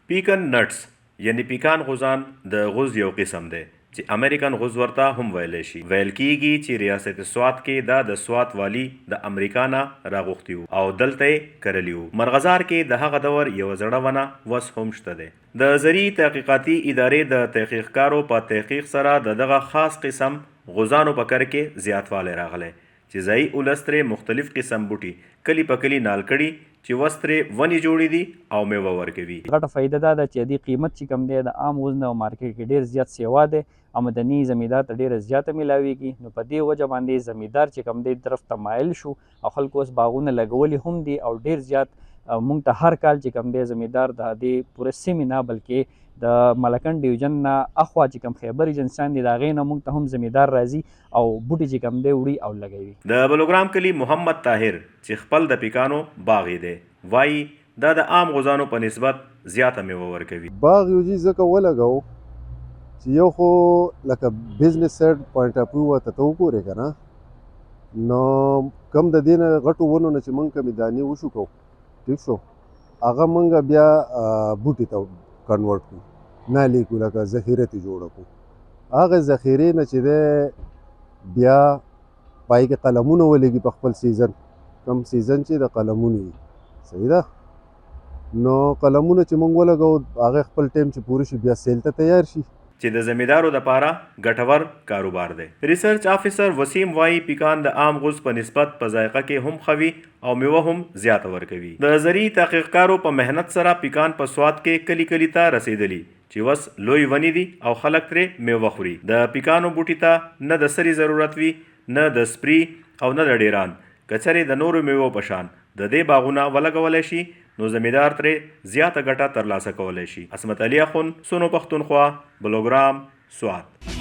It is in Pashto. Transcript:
پیکن نټس یعنی پیکان غوزان د غوز یو قسم دی چې امریکن غوز ورته هم ویلی شي. ویل کیږي چې ریاست سوات کې دا د سوات والی د امریکا نه راغوښتي وو او دلته یې کرلي وو. مرغزار کې د هغه دور یوه زړه ونه وس هم شته دی. د زرعي تحقیقاتي ادارې د تحقیقکارو په تحقیق سره د دغه خاص قسم غوزانو په کر کې زیاتوالی راغلی چې ځایي اولس ترې مختلف قسم بوټي کلي په کلي نال کړي چې وس ترې ونې جوړې دي او میوه ورکوي. غټه فایده دا ده چې د قیمت چې کم دی د عام غوز نه مارکیټ کې ډېر زیات سیوا دی او مدني زمیندار ته ډېره زیاته میلاویږي. نو په دې وجه باندې زمیندار چې کم دی طرف ته مایل شو او خلکو اوس باغونه لګولي هم دي او ډېر زیات مونږ ته هر کال چې کم دی زمیندار د دې پوره سیمې نه بلکې د ملکن ډیویژن نه اخوا چې کم خیبر ایجنسیان دي د هغې نه مونږ ته هم زمیندار راځي او بوټي چې کم دی وړي او لګوي. د بلوګرام کلي محمد طاهر چې خپل د پیکانو باغ دی وایي دا د عام غوزانو په نسبت زیاته میوه ورکوي. باغ یو جي ځکه ولګو چې یو خو لکه بزنس سایډ پوینټ اف ویو ورته ته وګورې که نه نو کم د دې نه غټو ونو نه چې موږ کمې دانې وشو کوو ټیک شو هغه موږ بیا بوټي ته کنورټ کړو نالې کړو لکه ذخیره ترې جوړه کړو هغه ذخیرې نه چې دی بیا پای کې قلمونه ولګي په خپل سیزن کم سیزن چې د قلمونو وي صحیح ده نو قلمونه چې موږ ولګو هغه خپل ټایم چې پوره شي بیا سیل ته تیار شي چې د زمیندارو دپاره ګټور کاروبار دی. ریسرچ افیسر وسیم وایي پیکان د عام غوز په نسبت په ذایقه کې هم ښه وي او میوه هم زیاته ورکوي. د زرعي تحقیقکارو په محنت سره پیکان په سوات کې کلي کلي ته رسېدلي چې وس لوی ونې دي او خلک ترې میوه خوري. د پیکانو بوټي ته نه د سري ضرورت وي نه د سپري او نه د ډیران که چېرې د نورو میوو په شان د دې باغونه ولګولی شي نو زمیندار ترې زیاته ګټه ترلاسه کولی شي. عصمت علي اخون، سونو پښتونخوا، بلوګرام، سوات.